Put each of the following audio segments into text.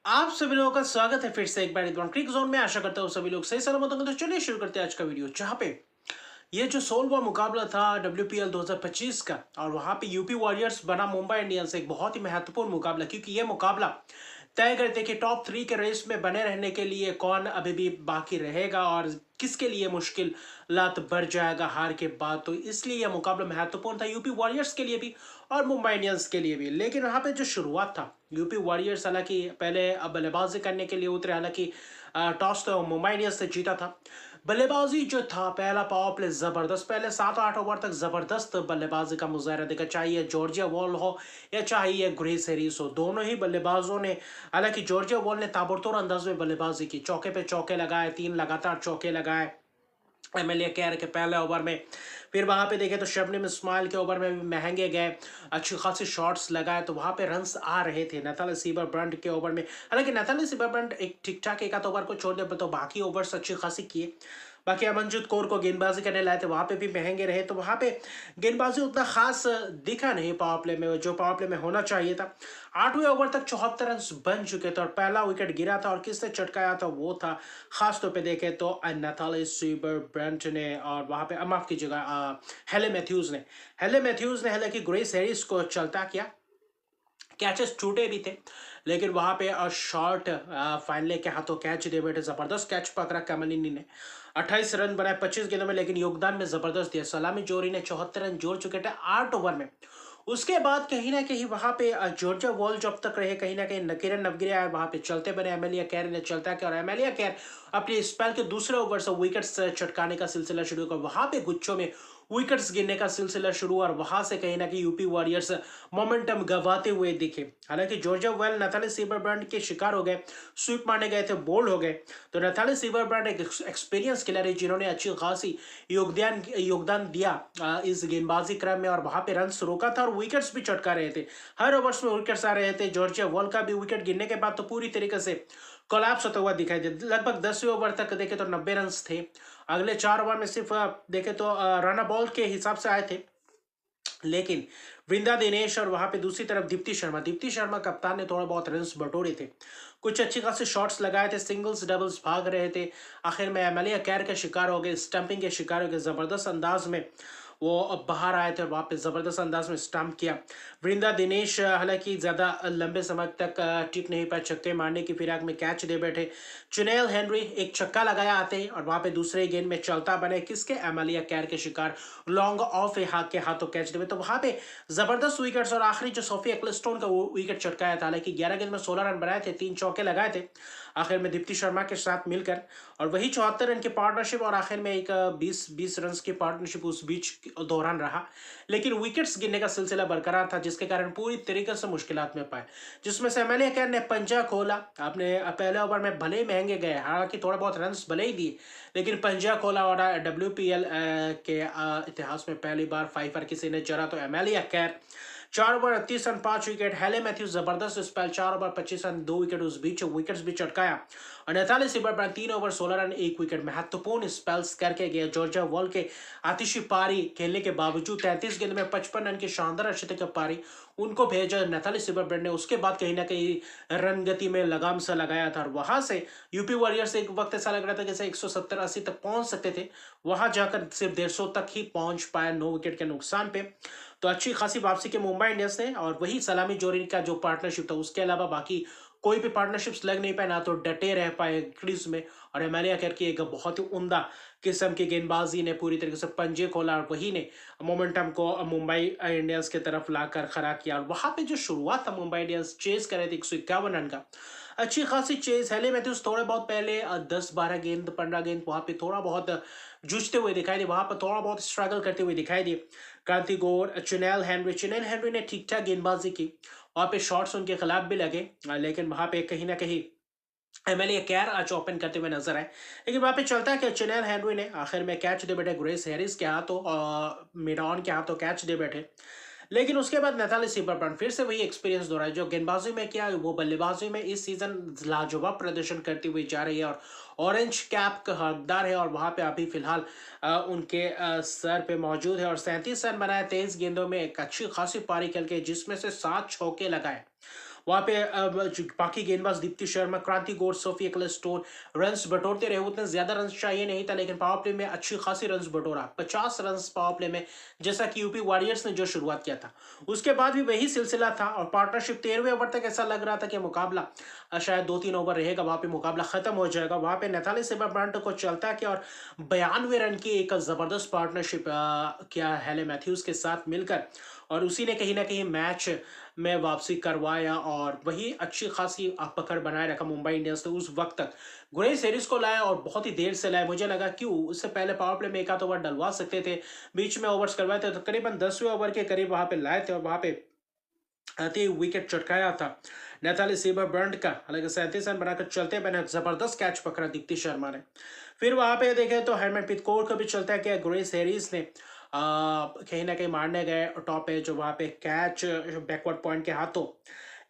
आप सभी लोगों का स्वागत है फिर से एक बार क्रिक जोन में। आशा करता हूँ सभी लोग सही सलामत होंगे। तो चलिए शुरू करते हैं आज का वीडियो, जहाँ पे ये जो 16वां मुकाबला था WPL 2025 का, और वहां पे यूपी वॉरियर्स बना मुंबई इंडियंस। एक बहुत ही महत्वपूर्ण मुकाबला, क्योंकि ये मुकाबला तय करते कि टॉप 3 के रेस में बने रहने के लिए कौन अभी भी बाकी रहेगा और किसके लिए मुश्किल लात बढ़ जाएगा हार के बाद। तो इसलिए यह मुकाबला महत्वपूर्ण था यूपी वॉरियर्स के लिए भी और मुंबई इंडियंस के लिए भी। लेकिन वहां पे जो शुरुआत था, यूपी वॉरियर्स हालांकि पहले बल्लेबाजी करने के लिए उतरे। हालांकि टॉस तो मुंबई इंडियंस से जीता था। बल्लेबाजी जो था, पहला पावर प्ले जबरदस्त, पहले 7-8 ओवर तक जबरदस्त बल्लेबाजी का मुजाहरा देखा। चाहिए जॉर्जिया वॉल हो या चाहिए ग्रेस हैरिस हो, दोनों ही बल्लेबाजों ने, हालांकि जॉर्जिया वॉल ने ताबड़तोड़ अंदाज में बल्लेबाजी की, चौके पे चौके लगाए, 3 लगातार चौके लगाए एमएलए केयर के पहले ओवर में। फिर वहां पे देखे तो शबनम इस्माइल के ओवर में भी महंगे गए, अच्छी खासी शॉट्स लगाए, तो वहां पे रन्स आ रहे थे। नताली सीबरब्रंट के ओवर में, हालांकि नताली सीबरब्रंट एक ठीक ठाक एक आध ओवर को छोड़ दे तो बाकी ओवर्स अच्छी खासी किए। बाकी अमनजोत कौर को गेंदबाजी करने लाए थे, वहां पे भी महंगे रहे, तो वहां पे गेंदबाजी उतना खास दिखा नहीं पावर प्ले में, जो पावर प्ले में होना चाहिए था। 8वें ओवर तक 74 रन बन चुके थे और पहला विकेट गिरा था, और किसने चटकाया था वो था, खास तौर पे देखे तो नताली सीबरब्रंट ने, और वहां पे माफ कीजिएगा हेले मैथ्यूज ने हालांकि ग्रेस हैरिस को चलता किया। कैचेस छूटे भी थे, लेकिन वहां पे शॉर्ट फाइनले के हाथों कैच दे बैठे, जबरदस्त कैच पकड़ा कमलिनी ने। 28 रन बनाए 25 गेंदों में, लेकिन योगदान में जबरदस्त दिया। सलामी जोरी ने 74 रन जोड़ चुके थे 8 ओवर में। उसके बाद कहीं ना कहीं वहां पे जॉर्जिया वॉल जब तक रहे, कहीं ना कहीं नकीरन नवगिरी आए, वहां पे चलते बने। एमेलिया कैर ने चलता किया, और एमेलिया कैर अपने स्पेल के दूसरे ओवर से विकेट्स चटकाने का सिलसिला शुरू कर, वहां पे गुच्छों में विकेट्स गिरने का सिलसिला शुरू, और वहां से कहीं ना कहीं यूपी वॉरियर्स मोमेंटम गवाते हुए दिखे। हालांकि जॉर्जिया वेल नताली सीबरब्रांड के शिकार हो गए, स्वीप मारने गए थे, बोल्ड हो गए। तो नताली सीबरब्रांड एक एक्सपीरियंस खिलाड़ी, जिन्होंने अच्छी खासी योगदान दिया इस गेंदबाजी क्रम में, और वहां पे रन रोका था और विकेट्स भी चटका रहे थे। हर ओवर्स में विकेट्स आ रहे थे। जॉर्जिया वॉल का भी विकेट गिरने के बाद तो पूरी तरीके से कोलैप्स होता हुआ दिखाई दे। लगभग 10वें ओवर तक देखे तो 90 रन थे। अगले 4 ओवर में सिर्फ देखे तो रन बॉल के हिसाब से आए थे। लेकिन वृंदा दिनेश और वहां पे दूसरी तरफ दीप्ति शर्मा कप्तान ने थोड़ा बहुत रन्स बटोरे थे, कुछ अच्छी खासी शॉट्स लगाए थे, सिंगल्स डबल्स भाग रहे थे। आखिर में एमेलिया कैर के शिकार हो गए, स्टंपिंग के शिकार हो गए। जबरदस्त अंदाज में वो अब बाहर आए थे और वहां पे जबरदस्त अंदाज में स्टंप किया। वृंदा दिनेश हालांकि ज्यादा लंबे समय तक टिक नहीं पाए, छक्के मारने की फिराक में कैच दे बैठे। चुनेल हेनरी एक छक्का लगाया आते ही, और वहां पे दूसरे गेंद में चलता बने, किसके, एमेलिया कैर के शिकार, लॉन्ग ऑफ के हाथों कैच दे। तो वहां पे जबरदस्त विकेट्स, और आखिरी जो सोफी एक्लिस्टोन का वो विकेट चटकाया था। हालांकि 11 गेंद में 16 रन बनाए थे, 3 चौके लगाए थे आखिर में दीप्ति शर्मा के साथ मिलकर, और वही 74 रन की पार्टनरशिप, और आखिर में एक 20 रन की पार्टनरशिप उस बीच दौरान रहा। लेकिन विकेट्स गिरने का सिलसिला बरकरार था, जिसके कारण पूरी तरीके से मुश्किलात में पाए, जिसमें से एमएलए कैर ने पंजा खोला। अपने पहले ओवर में भले ही महंगे गए, हालांकि थोड़ा बहुत रन भले ही दिए, लेकिन पंजा खोला, और WPL के इतिहास में पहली बार फाइफर किसी ने जरा तो एमेलिया कैर। 4 ओवर 38 रन 5 विकेट। हेले मैथ्यूज जबरदस्त स्पेल, 4 ओवर 25 रन 2 विकेट, उस बीच विकेट्स भी चटकाया। और नैथाली सिबरब्रांड 3 ओवर 16 रन 1 विकेट, महत्वपूर्ण स्पेल्स करके गए। जॉर्जिया वॉल के आतिशी पारी खेलने के बावजूद 33 गेंद में 55 रन की शानदार अर्धशतक की पारी उनको भेजा नैथाली सिबरब्रांड ने। उसके बाद कहीं ना कहीं रन गति में लगाम सा लगाया था, और वहां से यूपी वॉरियर्स एक वक्त ऐसा लग रहा था जैसे 170-80 तक पहुंच सकते थे, वहां जाकर सिर्फ 150 तक ही पहुंच पाए 9 विकेट के नुकसान पे। तो अच्छी खासी वापसी के मुंबई इंडियंस ने, और वही सलामी जोरी का जो पार्टनरशिप था, उसके अलावा बाकी कोई भी पार्टनरशिप्स लग नहीं पाए, ना तो डटे रह पाए क्रीज में। और एमेलिया कैर की एक बहुत ही उम्दा किस्म की गेंदबाजी ने पूरी तरीके से पंजे खोला, और वही ने मोमेंटम को मुंबई इंडियंस की तरफ लाकर खड़ा किया। और वहां पे जो शुरुआत था, मुंबई इंडियंस चेस करे थे 151 रन का, अच्छी खासी चेस। हेले मैथ्यूज थोड़े बहुत पहले 10-12 गेंद 15 गेंद वहां पे थोड़ा बहुत जूझते हुए दिखाई दिए, वहां पर थोड़ा बहुत स्ट्रगल करते हुए दिखाई दिए। क्रांति गौर, चुनेल हेनरी ने ठीक ठाक गेंदबाजी की, वहां पे शॉट्स उनके खिलाफ भी लगे, लेकिन वहां पे कहीं ना कहीं एमएलए कैर आज ओपन करते हुए नजर आए। लेकिन वहां पे चलता है कि चुनेल हेनरी ने आखिर में कैच दे बैठे ग्रेस हैरिस के हाथों, मिडॉन के हाथों कैच दे बैठे। लेकिन उसके बाद नैथाली सीबरब्रांड फिर से वही एक्सपीरियंस दोहराया, जो गेंदबाजी में किया वो बल्लेबाजी में इस सीजन लाजवाब प्रदर्शन करती हुई जा रही है, और ऑरेंज कैप का हकदार है। और वहां पे अभी फिलहाल उनके सर पे मौजूद है, और 37 रन बनाए 23 गेंदों में, एक अच्छी खासी पारी खेल के, जिसमें से 7 चौके लगाए। वहाँ पे बाकी गेंदबाज दीप्ति शर्मा, क्रांति गौर, सोफी एक्लेस्टोन रन्स बटोरते रहे। उतने ज्यादा रन्स चाहिए नहीं था, लेकिन पावर प्ले में अच्छी खासी रन्स बटोरा, 50 रन्स पावर प्ले में, जैसा कि यूपी वॉरियर्स ने जो शुरुआत किया था। उसके बाद भी वही सिलसिला था और पार्टनरशिप 13वें ओवर तक ऐसा लग रहा था कि मुकाबला शायद 2-3 ओवर रहेगा, वहां पे मुकाबला खत्म हो जाएगा। वहां पे नैथाली सेबाब्रांट को चलता है कि और 92 रन की एक जबरदस्त पार्टनरशिप किया हेले मैथ्यूज के साथ मिलकर, और उसी ने कहीं ना कहीं मैच में वापसी करवाया और वही अच्छी खासी पकड़ बनाए रखा मुंबई इंडियंस ने उस वक्त तक। गुरेज हैरिस को लाया और बहुत ही देर से लाया, मुझे लगा क्यों उससे पहले पावर प्ले में एक आध ओवर डलवा सकते थे, बीच में ओवर्स करवाए थे, तो करीबन 10वें ओवर के करीब वहां पे लाए थे और वहां पे आते ही विकेट चटकाया था नैथाली सेबाब्रांट का। हालांकि 37 रन बनाकर चलते मैंने जबरदस्त कैच पकड़ा दीप्ति शर्मा ने। फिर वहां पे देखे तो हरमनप्रीत कौर को भी चलता है कि गुरेज हैरिस ने कहीं ना कहीं मारने गए टॉप पे, जो वहां पे कैच बैकवर्ड पॉइंट के हाथों,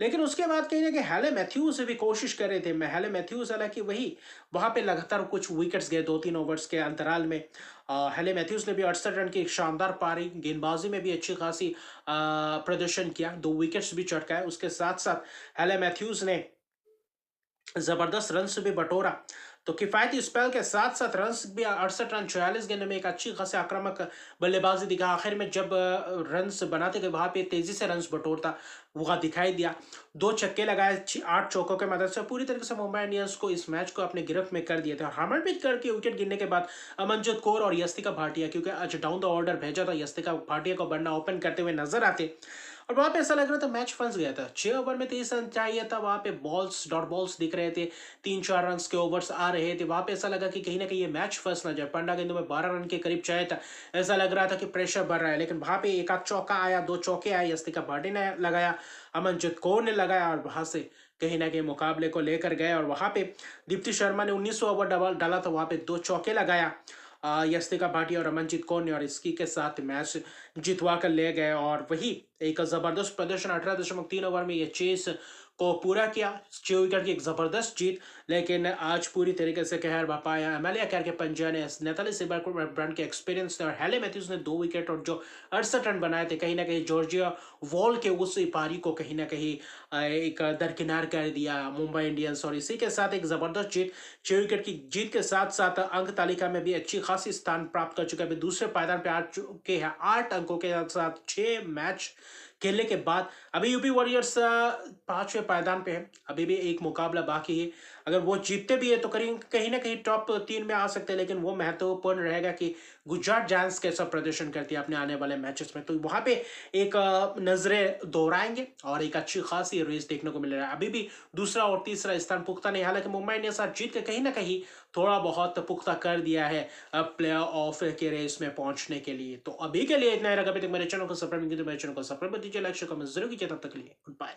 लेकिन उसके बाद कहीं ना कहीं हेले मैथ्यूज से भी कोशिश कर रहे थे। मैं हेले मैथ्यूज, हालांकि वही वहां पे लगातार कुछ विकेट्स गए 2-3 ओवर्स के अंतराल में। हेले मैथ्यूज ने भी 68 रन की एक शानदार पारी, गेंदबाजी में भी अच्छी खासी प्रदर्शन किया, 2 विकेट्स भी चटकाए। उसके साथ साथ हेले मैथ्यूज ने जबरदस्त रन भी बटोरा, तो किफायती स्पेल के साथ साथ रन भी 68 रन 46 गेंद में एक अच्छी खासी आक्रामक बल्लेबाजी दिखा। आखिर में जब रन बनाते गए वहां पे तेजी से रन बटोरता वह दिखाई दिया। 2 छक्के लगाए 8 चौकों के मदद से पूरी तरीके से मुंबई इंडियंस को इस मैच को अपने गिरफ्त में कर दिए थे। हरमनप्रीत कौर के विकेट गिरने के बाद अमनजोत कौर और यस्तिका भाटिया, क्योंकि आज डाउन द ऑर्डर भेजा था, यस्तिका भाटिया को बनना ओपन करते हुए नजर आते और वहां पे ऐसा लग रहा था मैच फंस गया था। 6 ओवर में 30 रन चाहिए था, वहां पे बॉल्स डॉट बॉल्स दिख रहे थे, 3-4 रन के ओवर्स आ रहे थे। वहां पे ऐसा लगा कि कहीं ना कहीं ये मैच फंस ना जाए। 15 गेंदों में 12 रन के करीब चाहिए था, ऐसा लग रहा था कि प्रेशर बढ़ रहा है, लेकिन वहां पे एक आध चौका आया, 2 चौके आए, यस्तिका भाटी ने लगाया, अमनजीत कौर ने लगाया और वहां से कहीं ना कहीं मुकाबले को लेकर गए। और वहां पे दीप्ति शर्मा ने 19 ओवर डाला था, वहां पे 2 चौके लगाया यस्तिका भाटी और अमनजीत कौर ने, और इसकी के साथ मैच जितवा कर ले गए। और वही एक जबरदस्त प्रदर्शन, 18.3 ओवर में ये चेस को पूरा किया, 6 विकेट की एक जबरदस्त जीत। लेकिन आज पूरी तरीके से कहर बपाया एमेलिया कैर के पंजा ने, नैथाली सेबाब्रांट के एक्सपीरियंस ने और हेले मैथ्यूज ने 2 विकेट और जो 68 रन बनाए थे, कहीं ना कहीं जॉर्जिया वॉल के उस पारी को कहीं ना कहीं एक दरकिनार कर दिया मुंबई इंडियंस। और इसी के साथ एक जबरदस्त जीत, 6 विकेट की जीत के साथ साथ अंक तालिका में भी अच्छी खासी स्थान प्राप्त कर चुका है, दूसरे पायदान पे आ चुके हैं 8 अंकों के साथ 6 मैच खेलने के बाद। अभी यूपी वॉरियर्स 5वें पायदान पे है, अभी भी एक मुकाबला बाकी है। अगर वो जीतते भी है तो कहीं ना कहीं टॉप 3 में आ सकते हैं, लेकिन वो महत्वपूर्ण रहेगा कि गुजरात जायंट्स कैसा प्रदर्शन करती है अपने आने वाले मैचेस में, तो वहां पे एक नजरें दोहराएंगे और एक अच्छी खासी रेस देखने को मिल रहा है। अभी भी दूसरा और तीसरा स्थान पुख्ता नहीं, हालांकि मुंबई इंडियंस आज जीत के कहीं ना कहीं थोड़ा बहुत पुख्ता कर दिया है प्ले ऑफ के रेस में पहुंचने के लिए। तो अभी के लिए इतना ही रखा। अभी तक मेरे चैनल को सब्सक्राइब नहीं किया तो मेरे चैनल को सब्सक्राइब कर दीजिए, लाइक शेयर कमेंट जरूर कीजिए। तब तक के लिए गुड बाय।